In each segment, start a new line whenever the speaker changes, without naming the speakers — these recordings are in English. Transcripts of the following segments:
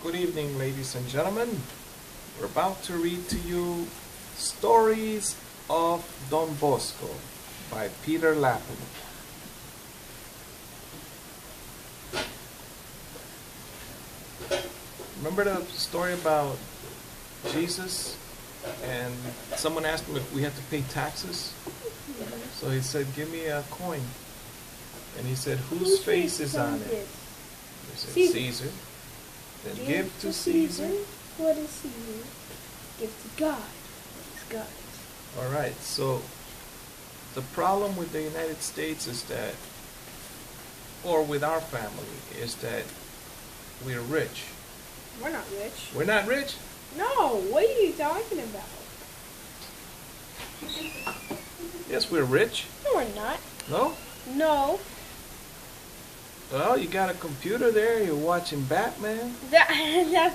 Good evening, ladies and gentlemen. We're about to read to you Stories of Don Bosco by Peter Lappin. Remember the story about Jesus and someone asked him if we had to pay taxes? So he said, "Give me a coin." And he said, "Whose face is on it?" He said, "Caesar." Then give to Caesar
what is Caesar. Give to God what is God's.
All right, so the problem with the United States is that, or with our family, is that we're rich.
We're not rich.
We're not rich?
No, what are you talking about?
Yes, we're rich.
No, we're not.
No?
No.
Well, you got a computer there, you're watching Batman.
That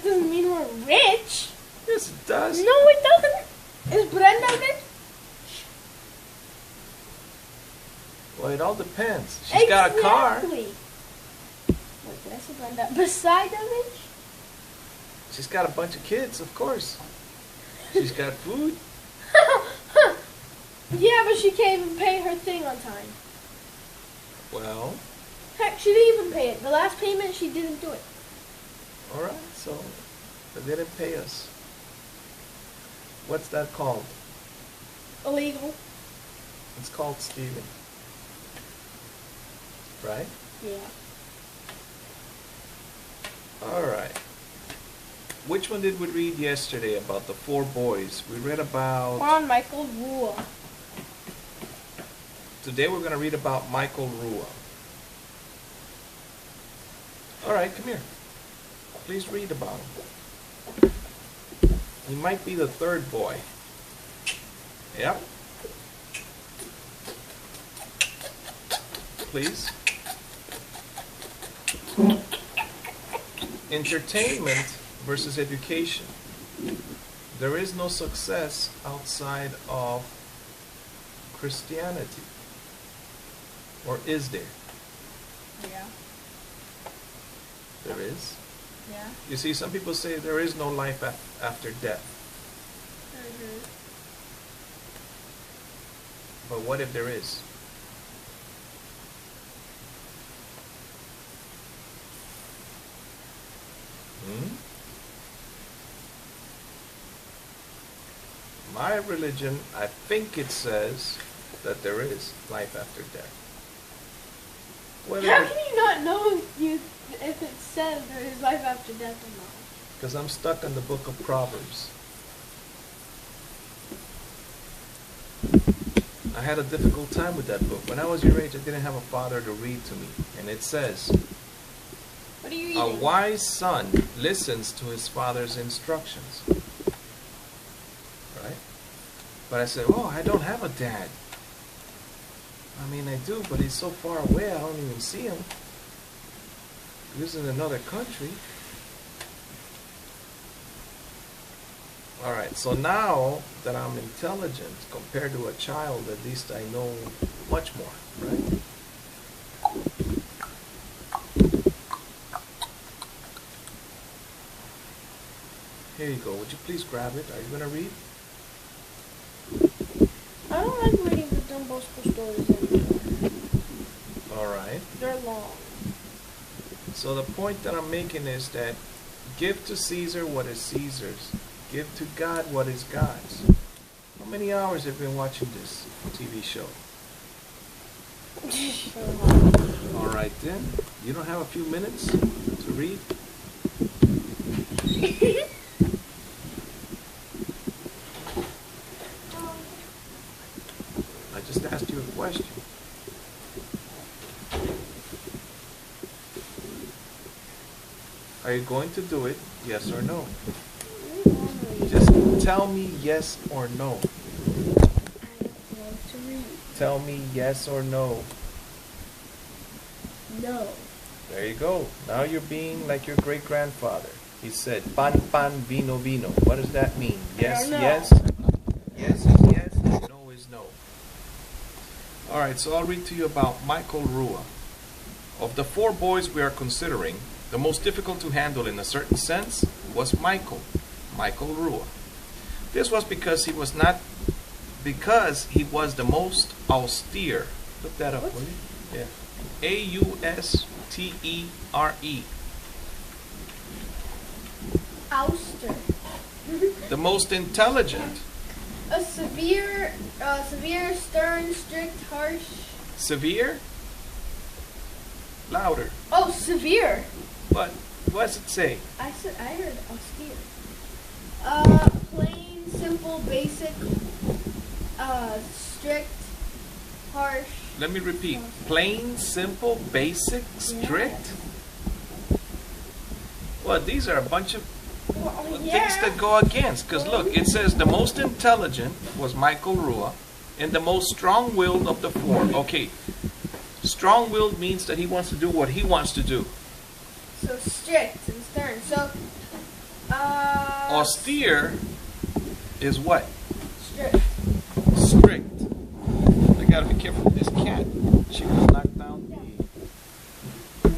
doesn't mean we're rich.
Yes, it does.
No, it doesn't. Is Brenda rich?
Well, it all depends. She's got a car.
Wait, did I say Brenda? Beside the rich?
She's got a bunch of kids, of course. She's got food.
Yeah, but she can't even pay her thing on time.
Well,
Heck, she didn't even pay it. The last payment, she didn't do it.
all right, so they didn't pay us. What's that called?
Illegal.
It's called stealing. Right?
Yeah.
All right. Which one did we read yesterday about the four boys? We read about...
On Michael Rua.
Today we're going to read about Michael Rua. All right, come here. Please read about him. He might be the third boy. Yep. Please. Entertainment versus education. There is no success outside of Christianity. Or is there?
Yeah.
There is.
Yeah.
You see, some people say there is no life after death.
Mm-hmm.
But what if there is? My religion, I think it says that there is life after death.
How can you not know if it says there is life after death or not?
Because I'm stuck in the book of Proverbs. I had a difficult time with that book. When I was your age, I didn't have a father to read to me. And it says,
what are you
a
reading?
wise son listens to his father's instructions. Right? But I said, oh, I don't have a dad. I mean, I do, but he's so far away, I don't even see him. He lives in another country. All right, so now that I'm intelligent compared to a child, at least I know much more, right? Here you go. Would you please grab it? Are you going to read?
I don't like reading the Don Bosco stories anymore.
All right.
They're long.
So the point that I'm making is that give to Caesar what is Caesar's. Give to God what is God's. How many hours have you been watching this TV show? All right then. You don't have a few minutes to read? I just asked you a question. Are you going to do it? Yes or no? Just tell me yes or no.
I don't want to read.
Tell me yes or no.
No.
There you go. Now you're being like your great-grandfather. He said, pan, pan, vino, vino. What does that mean? Yes, yes. Yes is yes, and no is no. Alright, so I'll read to you about Michael Rua. Of the four boys we are considering, The most difficult to handle in a certain sense was Michael Rua. This was because he was the most austere. Look that up, will you? Yeah. Austere.
Ouster.
The most intelligent.
A severe, stern, strict, harsh.
Severe? Louder.
Oh, severe.
What does it say?
I heard austere. Plain, simple, basic, strict, harsh.
Let me repeat. Plain, simple, basic, strict? Well, these are a bunch of things that go against. Because look, it says the most intelligent was Michael Rua and the most strong-willed of the four. Okay. Strong-willed means that he wants to do what he wants to do.
So strict and stern. So,
austere is what?
Strict.
Strict. I gotta be careful with this cat. She will knock down the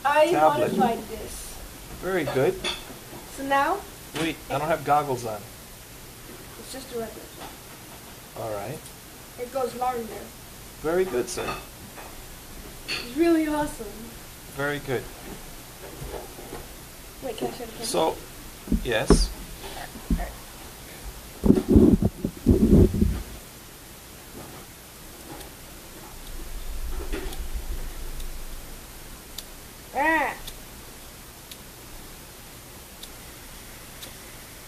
I
tablet.
modified this.
Very good.
So now?
Wait, I don't have goggles on.
It's just a regular.
Alright.
It goes longer.
Very good, sir.
It's really awesome.
Very good.
Wait, can I show the camera?
So, yes.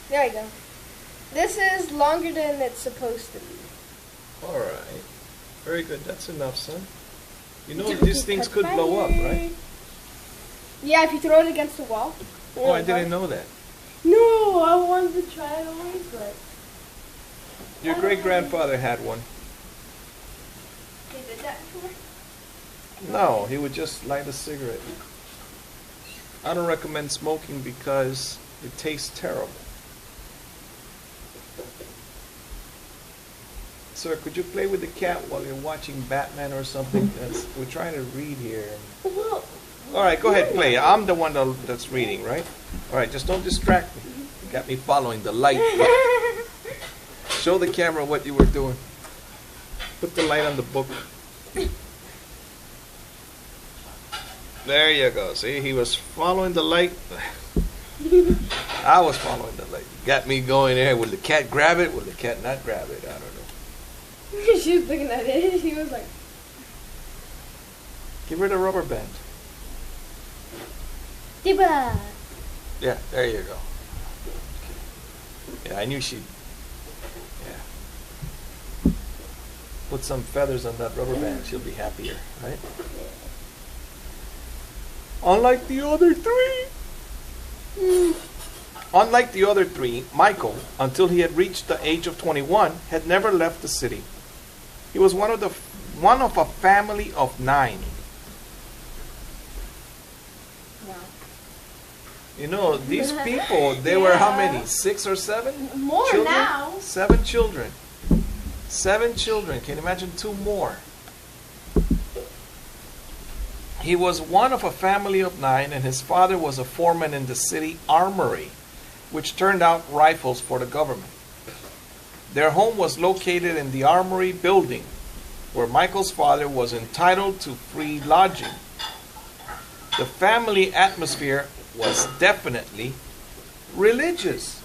There you go. This is longer than it's supposed to be.
Alright. Very good. That's enough, son. You know these things could blow up, right?
Yeah, if you throw it against the wall.
Oh, I didn't know that.
No, I wanted to try it always, but...
Your great-grandfather had one.
He did that before?
No, he would just light a cigarette. I don't recommend smoking because it tastes terrible. Sir, could you play with the cat while you're watching Batman or something? We're trying to read here.
Well,
all right, go ahead, play. I'm the one that's reading, right? All right, just don't distract me. You got me following the light. Show the camera what you were doing. Put the light on the book. There you go. See, he was following the light. I was following the light. Got me going there. Will the cat grab it? Will the cat not grab it? I don't know.
She was looking at it. She was like...
Give her the rubber band.
Diba.
Yeah, there you go. Yeah, I knew she'd... Yeah. Put some feathers on that rubber band. She'll be happier, right? Unlike the other three. Unlike the other three, Michael, until he had reached the age of 21, had never left the city. He was one of a family of 9.
Wow.
You know, these people, they were how many? 6 or 7?
More
children?
now.
7 children. 7 children. Can you imagine 2 more? He was one of a family of 9, and his father was a foreman in the city armory, which turned out rifles for the government. Their home was located in the armory building, where Michael's father was entitled to free lodging. The family atmosphere was definitely religious.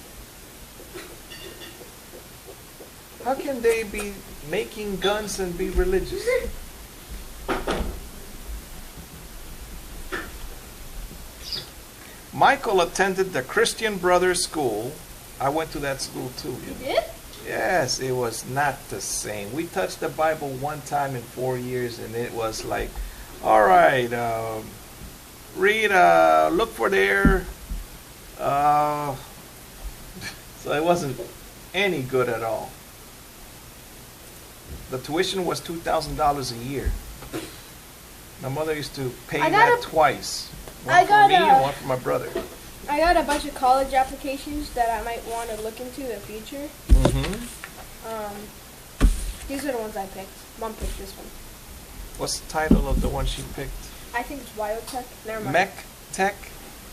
How can they be making guns and be religious? Michael attended the Christian Brothers School. I went to that school too.
You did?
Yes, it was not the same. We touched the Bible one time in 4 years, and it was like, all right, read, look for there. So it wasn't any good at all. The tuition was $2,000 a year. My mother used to pay that twice. One for me and one for my brother.
I got a bunch of college applications that I might want to look into in the future. These are the ones I picked. Mom picked this one.
What's the title of the one she picked?
I think it's biotech. Never mind.
Tech,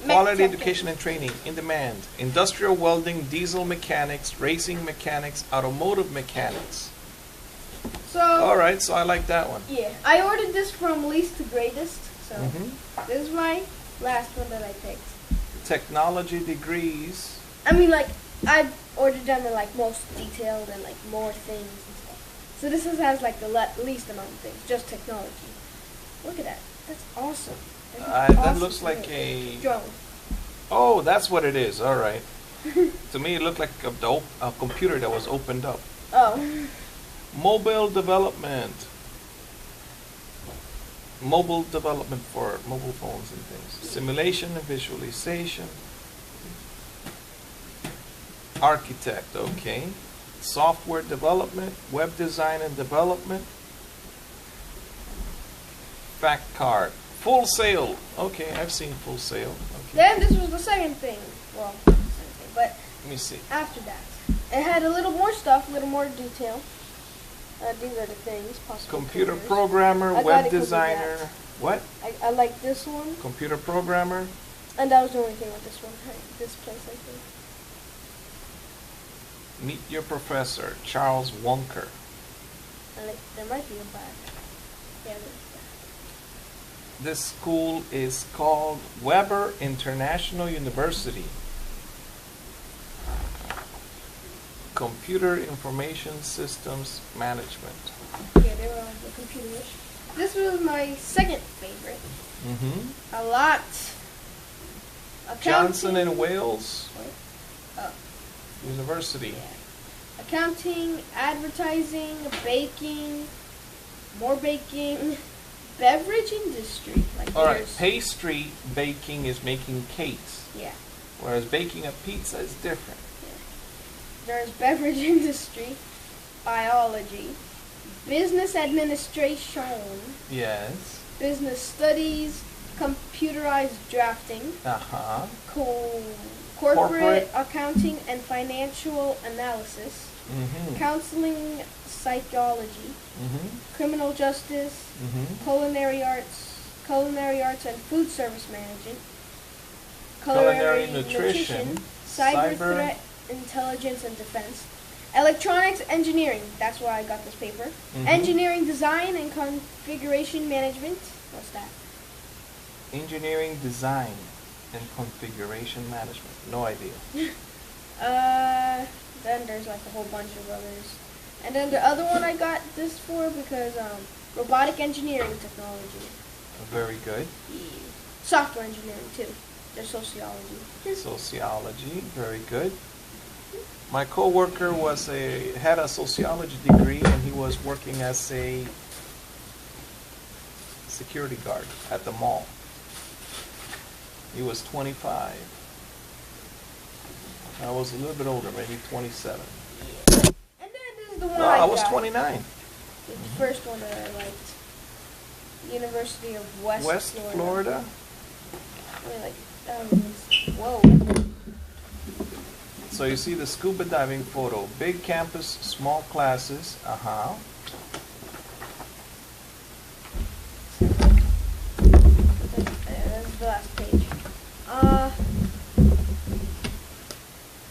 quality
tech.
education and training, in demand. Industrial welding, diesel mechanics, racing mechanics, automotive mechanics.
So.
All right, so I like that one.
Yeah, I ordered this from least to greatest. So this is my last one that I picked.
Technology degrees.
I mean, like, I've ordered them in, like, most detailed and, like, more things and stuff. So this has, like, the least amount of things, just technology. Look at that. That's awesome.
That looks like a...
drone.
Oh, that's what it is. All right. To me, it looked like a computer that was opened up.
Oh.
Mobile development. Mobile development for mobile phones and things. Simulation and visualization. Architect, okay. Software development, web design and development. Fact card. Full Sail. Okay, I've seen Full Sail. Okay.
Then this was the second thing. Well, not the second thing, but
Let me see.
after that, it had a little more stuff, a little more detail. These are the things. Possible
Computer
careers.
programmer,
I got
web
it 'cause of
designer.
that.
What?
I like this one,
Computer programmer.
and that was the only thing with this one. This place, I think.
Meet your professor, Charles Wonker.
And like, there might be a back. Yeah, there's that.
This school is called Weber International University. Computer Information Systems Management.
Yeah, they were on the computers. This was my second favorite.
Mm-hmm.
A lot.
Johnson
Accounting.
and Wales
What? Oh,
University.
yeah. Accounting, advertising, baking, more baking, beverage industry. Like
All right,
there's-
pastry baking is making cakes,
Yeah.
whereas baking a pizza is different.
There's beverage industry, biology, business administration,
Yes.
business studies, computerized drafting,
Uh-huh.
corporate accounting and financial analysis,
Mm-hmm.
counseling psychology,
Mm-hmm.
criminal justice,
Mm-hmm.
culinary arts and food service management,
Culinary nutrition,
cyber
cyber-
threat intelligence and defense, electronics engineering, that's why I got this paper,
Mhm.
engineering design and configuration management, what's that?
Engineering design and configuration management. No idea.
Then there's like a whole bunch of others. And then the other one I got this for because robotic engineering technology.
Very good.
Software engineering too. There's sociology.
Sociology. Very good. My coworker had a sociology degree, and he was working as a security guard at the mall. He was 25. I was a little bit older, maybe 27.
And then this is the one
No,
I
I was
got.
29.
The first one that I liked. University of West
Florida.
I mean, like, whoa.
So you see the scuba diving photo. Big campus, small classes. Uh-huh.
That's the last page.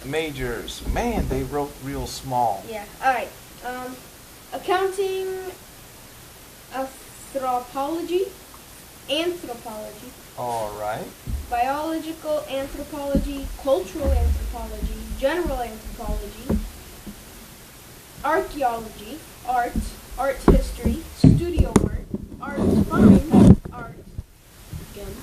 Majors. Man, they wrote real small.
Yeah. All right. Accounting, anthropology,
All right.
biological anthropology, cultural anthropology, general anthropology, archaeology, art history, studio art, fine art, again,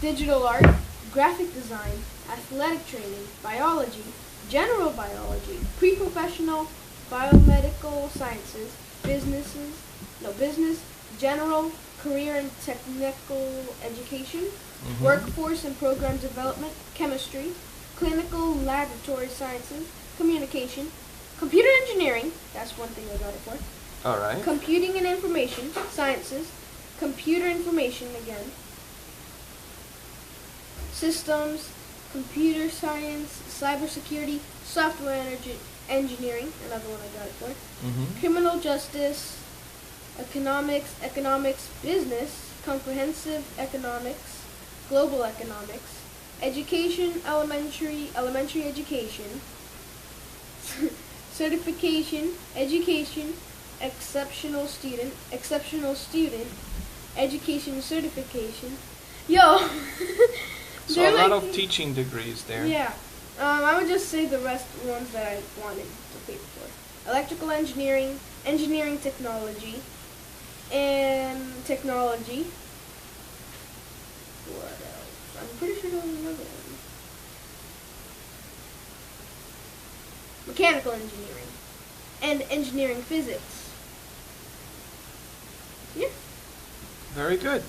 digital art, graphic design, athletic training, biology, general biology, pre-professional, biomedical sciences, business, general, career and technical education,
Mhm.
workforce and program development, chemistry, clinical laboratory sciences, communication, computer engineering, that's one thing I got it for,
All right.
computing and information sciences, computer information again, systems, computer science, cybersecurity, software engineering, another one I got it for,
Mm-hmm.
criminal justice, economics, business, comprehensive economics, global economics, education, elementary education, certification, education, exceptional student, education certification. Yo!
So a lot of teaching degrees there.
Yeah. I would just say the rest ones that I wanted to pay for. Electrical engineering, engineering technology, and technology. What else? I'm pretty sure there was another one. Mechanical engineering. And engineering physics. Yeah.
Very good.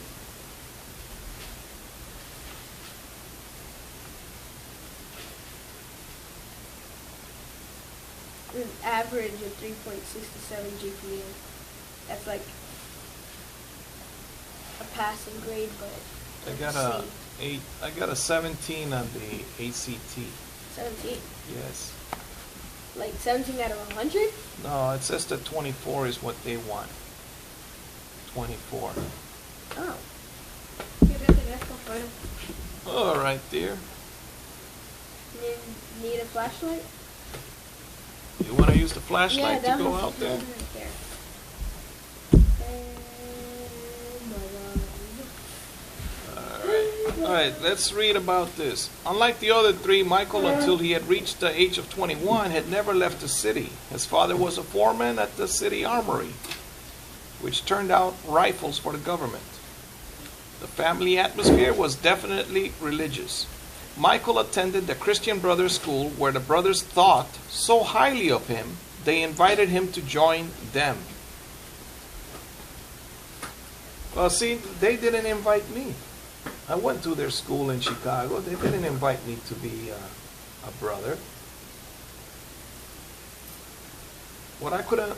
An average of 3.67 GPA. That's like a passing grade, but
I got a 8. I got a 17 on the ACT.
17.
Yes.
Like 17 out of 100?
No, it says that 24 is what they want. 24.
Oh.
All right, dear.
Need a flashlight?
You want to use the flashlight to go out there? All right, let's read about this. Unlike the other three, Michael, until he had reached the age of 21, had never left the city. His father was a foreman at the city armory, which turned out rifles for the government. The family atmosphere was definitely religious. Michael attended the Christian Brothers School, where the brothers thought so highly of him, they invited him to join them. Well, see, they didn't invite me. I went to their school in Chicago. They didn't invite me to be a brother. What I couldn't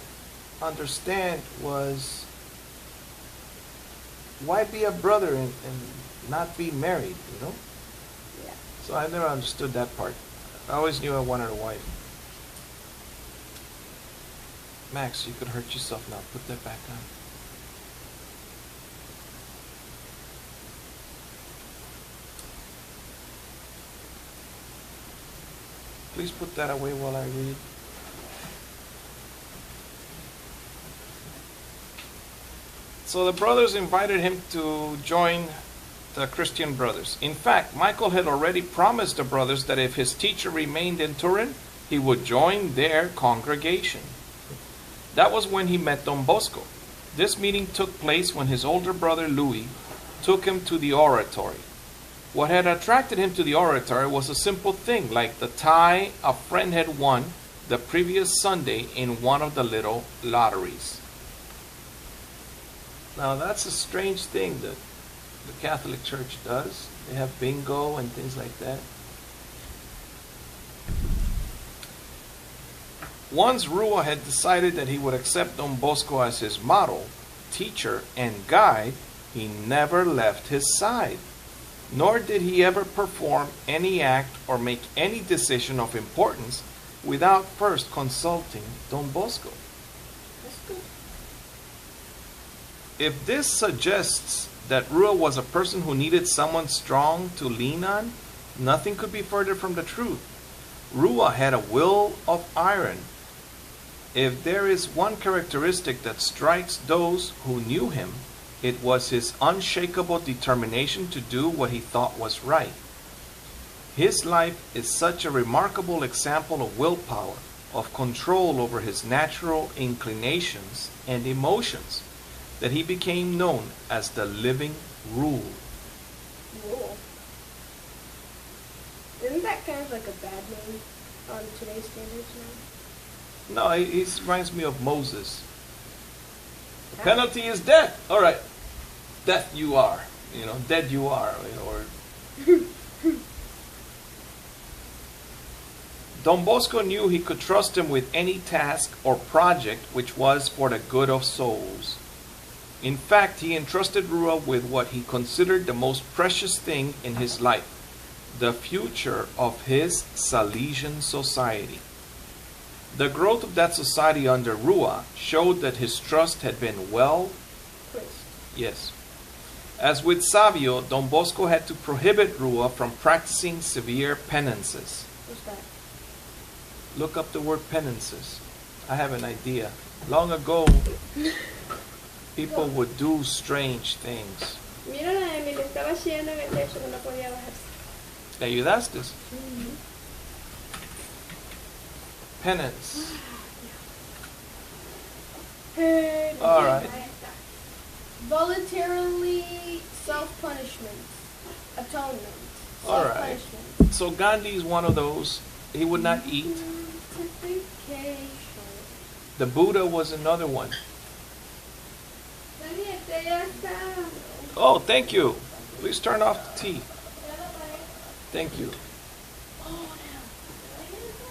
understand was, why be a brother and not be married, you know?
Yeah.
So I never understood that part. I always knew I wanted a wife. Max, you could hurt yourself now. Put that back on. Please put that away while I read. So the brothers invited him to join the Christian Brothers. In fact, Michael had already promised the brothers that if his teacher remained in Turin, he would join their congregation. That was when he met Don Bosco. This meeting took place when his older brother Louis took him to the oratory. What had attracted him to the oratory was a simple thing, like the tie a friend had won the previous Sunday in one of the little lotteries. Now that's a strange thing that the Catholic Church does. They have bingo and things like that. Once Rua had decided that he would accept Don Bosco as his model, teacher, and guide, he never left his side. Nor did he ever perform any act or make any decision of importance without first consulting Don Bosco.
That's good.
If this suggests that Rua was a person who needed someone strong to lean on, nothing could be further from the truth. Rua had a will of iron. If there is one characteristic that strikes those who knew him, it was his unshakable determination to do what he thought was right. His life is such a remarkable example of willpower, of control over his natural inclinations and emotions, that he became known as the living rule.
Rule. Isn't that kind of like a bad name on today's standards now?
No, he reminds me of Moses. The penalty is death. All right, death you are. You know, dead you are. Or Don Bosco knew he could trust him with any task or project which was for the good of souls. In fact, he entrusted Rua with what he considered the most precious thing in his life, the future of his Salesian society. The growth of that society under Rua showed that his trust had been well,
Placed.
yes, As with Savio, Don Bosco had to prohibit Rua from practicing severe penances.
What's that?
Look up the word penances. I have an idea. Long ago, people would do strange things.
Mira, la Emily estaba haciendo en el techo que no podía bajarse.
¿Le ayudaste? Penance. All right.
Voluntarily self-punishment. Atonement.
All right.
Self-punishment.
So Gandhi is one of those. He would not eat.
Sanctification.
The Buddha was another one. Oh, thank you. Please turn off the tea. Thank you.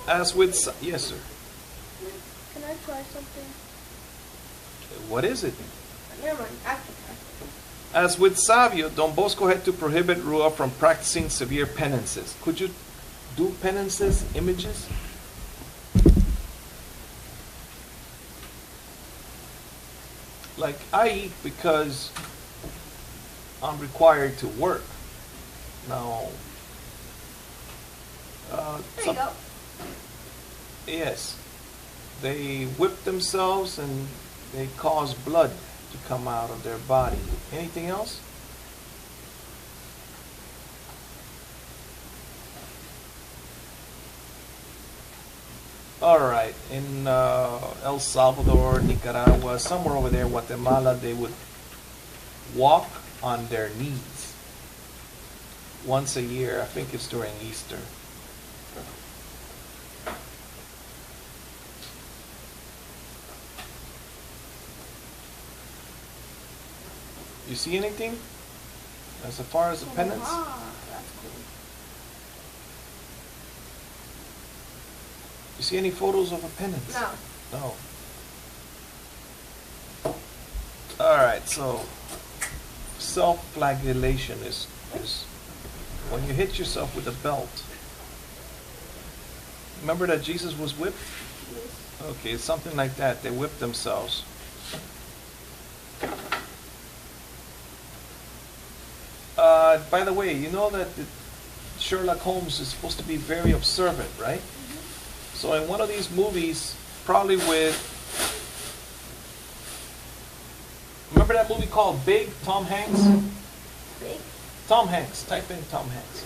As with... Yes, sir.
Can I try something?
What is it?
Never mind. After.
As with Savio, Don Bosco had to prohibit Rua from practicing severe penances. Could you do penances, images? Like, I eat because I'm required to work. Now,
There you go.
yes, they whip themselves and they cause blood to come out of their body. Anything else? All right, in El Salvador, Nicaragua, somewhere over there, Guatemala, they would walk on their knees once a year. I think it's during Easter. You see anything as far as the penance?
That's cool.
You see any photos of a penance?
No.
No. All right, so self-flagellation is when you hit yourself with a belt. Remember that Jesus was whipped?
Yes.
Okay, it's something like that. They whipped themselves. By the way, you know that Sherlock Holmes is supposed to be very observant, right? So in one of these movies, probably with, remember that movie called Big, Tom Hanks?
Big?
Tom Hanks, type in Tom Hanks.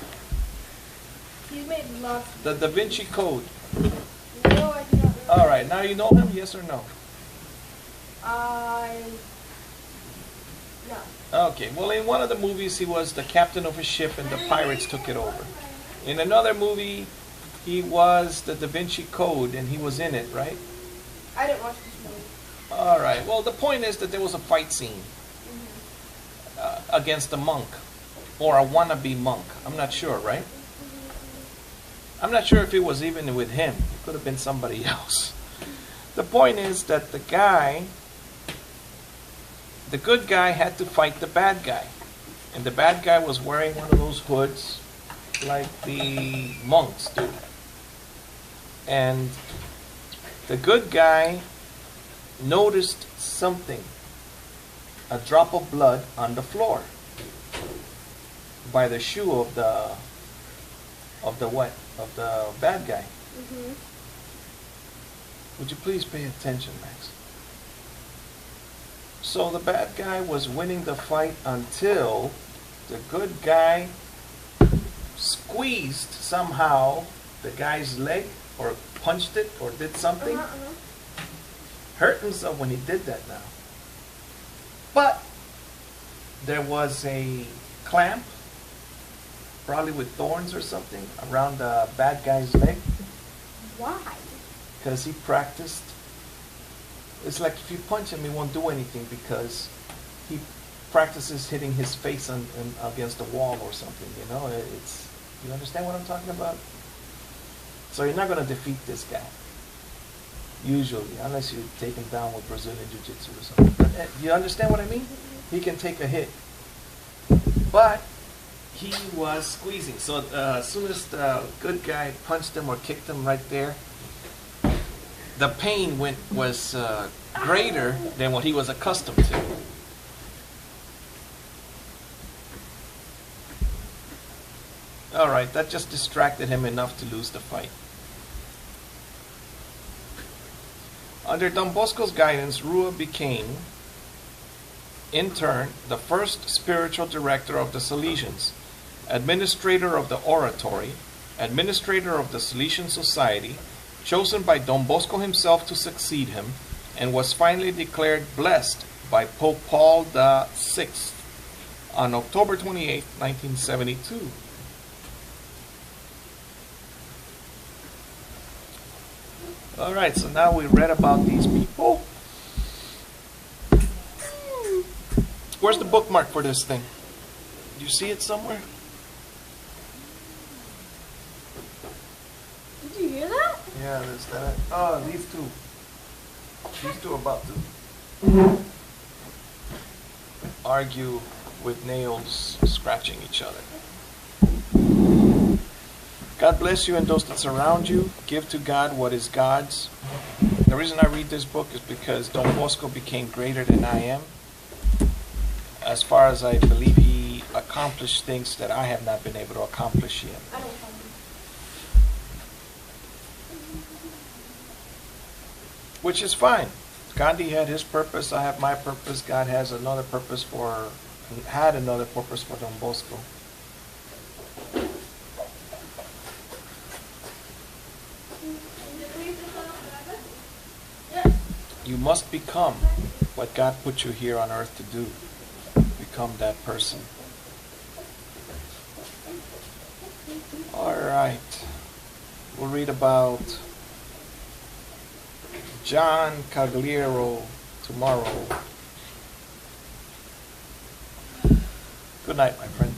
He's made lots.
The Da Vinci Code.
No, I do not remember.
All right, now you know him, yes or no?
No.
Okay, well in one of the movies he was the captain of a ship and the pirates took it over. In another movie, he was the Da Vinci Code and he was in it, right?
I didn't watch this movie.
All right, well the point is that there was a fight scene against a monk or a wannabe monk. I'm not sure, right? I'm not sure if it was even with him. It could have been somebody else. The point is that the good guy had to fight the bad guy. And the bad guy was wearing one of those hoods like the monks do. And the good guy noticed something, a drop of blood on the floor by the shoe of the bad guy.
Mm-hmm.
Would you please pay attention, Max? So the bad guy was winning the fight until the good guy squeezed somehow the guy's leg or punched it or did something. Hurt himself when he did that now. But there was a clamp, probably with thorns or something, around the bad guy's leg.
Why?
Because he practiced. It's like if you punch him, he won't do anything because he practices hitting his face against a wall or something. You know, you understand what I'm talking about? So you're not going to defeat this guy, usually, unless you take him down with Brazilian Jiu-Jitsu or something. But, you understand what I mean? He can take a hit, but he was squeezing. So as soon as the good guy punched him or kicked him right there, the pain was greater than what he was accustomed to. All right, that just distracted him enough to lose the fight. Under Don Bosco's guidance, Rua became, in turn, the first spiritual director of the Salesians, administrator of the oratory, administrator of the Salesian Society, chosen by Don Bosco himself to succeed him, and was finally declared blessed by Pope Paul VI on October 28, 1972. All right, so now we read about these people. Where's the bookmark for this thing? Do you see it somewhere?
Did you hear that?
Yeah, there's that. Oh, these two. These two are about to argue with nails scratching each other. God bless you and those that surround you. Give to God what is God's. The reason I read this book is because Don Bosco became greater than I am. As far as I believe he accomplished things that I have not been able to accomplish yet.
I don't know.
Which is fine. Gandhi had his purpose, I have my purpose. God has another purpose had another purpose for Don Bosco. You must become what God put you here on earth to do. Become that person. All right. We'll read about John Cagliero tomorrow. Good night, my friend.